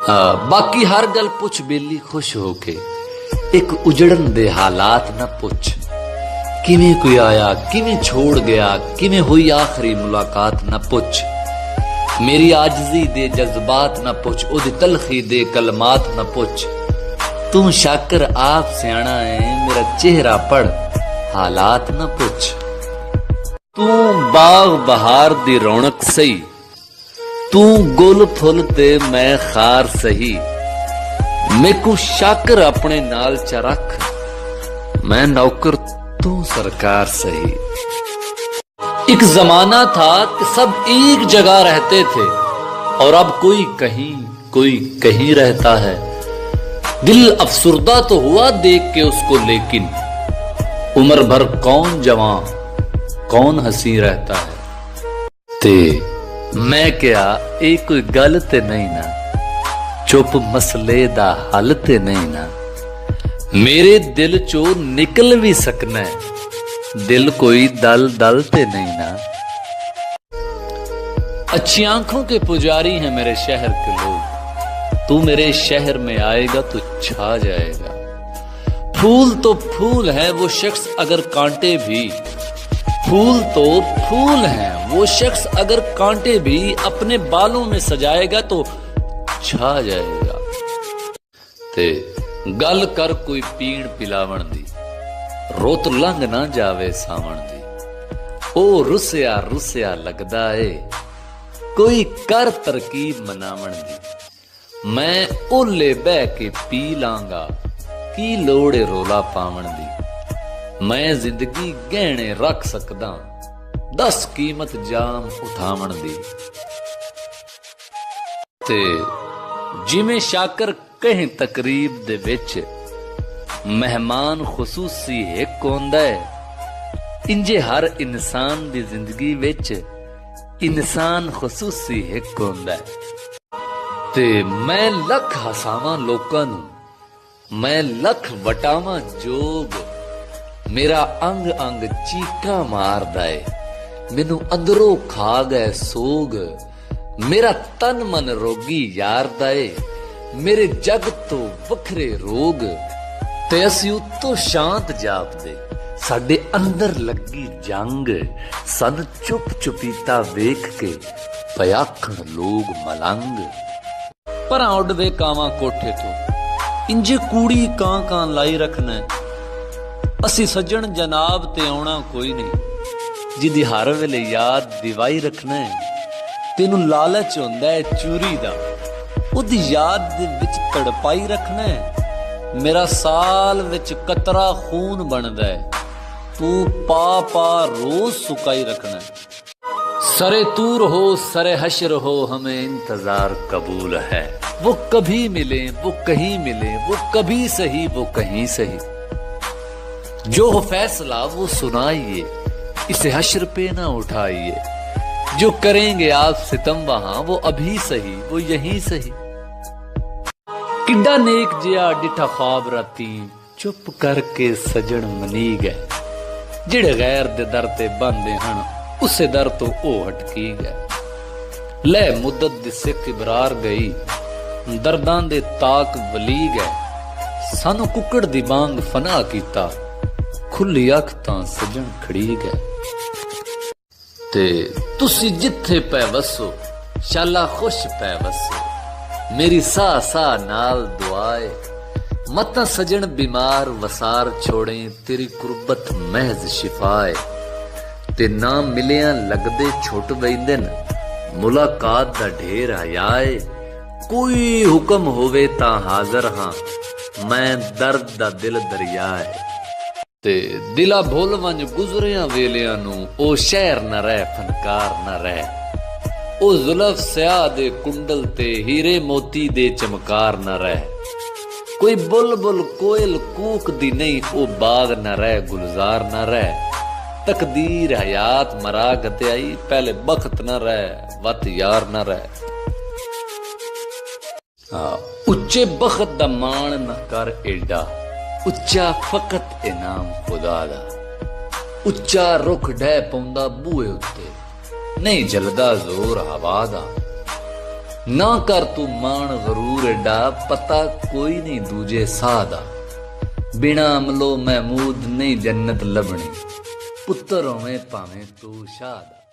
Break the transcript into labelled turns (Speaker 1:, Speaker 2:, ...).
Speaker 1: बाकी हर गल पुछ बेली खुश होके, एक उजड़न दे हालात न पुछ। किवें कोई आया, किवें छोड़ गया, किवें हुई आखिरी मुलाकात न पुछ। मेरी आजजी दे जज्बात न पुछ, उदी तलखी दे कलमात न पुछ। तू शाकर आप सियाणा है, मेरा चेहरा पढ़ हालात न पुछ। तू बाग बहार दी रौनक सही, तू गुल फुल ते मैं खार सही। मेकू शाकर अपने नाल च रख, मैं नौकर तू सरकार सही। एक जमाना था कि सब एक जगह रहते थे, और अब कोई कहीं रहता है। दिल अफसुर्दा तो हुआ देख के उसको, लेकिन उम्र भर कौन जवान कौन हंसी रहता है। ते मैं क्या ये कोई गल ते नहीं ना, चुप मसले दा हल ते नहीं ना। मेरे दिल चो निकल भी सकना है, दिल कोई दल दल ते नहीं ना। अच्छी आंखों के पुजारी हैं मेरे शहर के लोग, तू मेरे शहर में आएगा तो छा जाएगा। फूल तो फूल है वो शख्स अगर कांटे भी, फूल तो फूल है वो शख्स अगर कांटे भी अपने बालों में सजाएगा तो छा जाएगा। ते गल कर कोई पीण पिलावण दी, रोत लंघ ना जावे सावण दी। ओ रुसिया रुसिया लगदा ए, कोई कर तरकीब मनावण दी। मैं ओले बह के पी लांगा, की लोड़े रोला पावण दी। मैं जिंदगी गहने रख सकदा, 10 कीमत जाम उठावण दी। ते जिमें शाकर कहें तकरीब दे विच मेहमान खुसूसी एक होंदा है, इंजे हर इंसान दी जिंदगी विच इंसान खुसूसी एक होंदा है। ते मैं लख हसावां लोकां नूं, मैं लख वटावां जोग। मेरा अंग अंग चीका मारदा है, मैनू अंदरों खा गए सोग। मेरा तन मन रोगी यार दा है, मेरे जग तो वखरे रोग। ते असी उत्तों शांत जापदे, साडे अंदर लगी जंग। सन चुप चुपीता वेख के पयाखण लोग मलंग। परां उडदे कावां कोठे तो, इंजे कूड़ी कां कां लाई रखना। असी सज्जण जनाब ते आउणा कोई नहीं, जिदी हर वेले याद दिवाई रखना है। तेनू लालच हुंदा है चूरी दा, उदी याद दे विच तड़पाई रखना है। मेरा साल विच कतरा खून बनदा है, तू पा पा रोज सुकाई रखना है। सरे तूर हो सरे हशर हो, हमें इंतजार कबूल है। वो कभी मिले वो कहीं मिले, वो कभी सही वो कहीं सही। जो हो फैसला वो सुनाइए, इसे हश्र पे ना उठाइए। जो करेंगे आप सितम वहां, वो अभी सही वो यहीं सही। किड्डा नेक जिया डिठा ख्वाब राती, चुप करके सजन मनी गए। जिहड़े गैर दे दर ते बंदे हन, उसे दर तो ओ हटकी गए। ले मुद्दत दी सिक इबरार गई, दर्दां दे ताक वली गए। सानू कुकड़ दी बांग फना कीता, खुली अख तां सजन खड़ी गए। ते तुसी जिथे पै वसो, शाला खुश पै वसो। मेरी सा सा नाल दुआए, मत सजन बीमार वसार छोड़े। तेरी कुर्बत महज शिफाए। ते ना मिलियां लगदे छुट वैंदे न, मुलाकात दा ढेर हयाए। कोई हुक्म होवे तां हाज़र हां, मैं दर्द दा दिल दरियाए। ते दिला भुल वंज गुजरिया वेलियां नू, ओ शहर न रह फनकार न रह। ओ जुल्फ स्याह दे कुंडल ते हीरे मोती दे चमकार न रह। कोई बुलबुल कोयल कूक दी नहीं, ओ बाग न रह गुलजार न रह। तकदीर हयात मरा गते आई, पहले बख्त न रह वत यार न रह। उच्चे बख्त दा मान न कर एडा, उच्चा फकत इनाम खुदा दा। उच्चा रुख ढह पौंदा बूए उत्ते, नहीं जलदा जोर हवा दा। ਨਾ ਕਰ ਤੂੰ ਮਾਣ ਗਰੂਰ ਐਡਾ, ਪਤਾ ਕੋਈ ਨਹੀਂ ਦੂਜੇ ਸਾਹ ਦਾ। ਬਿਨਾ ਅਮਲੋ ਮਹਿਮੂਦ ਨਹੀਂ ਜੰਨਤ ਲੱਭਣੀ, ਪੁੱਤਰ ਹੋਵੇਂ ਭਾਵੇਂ ਤੂੰ ਸ਼ਾਹ ਦਾ।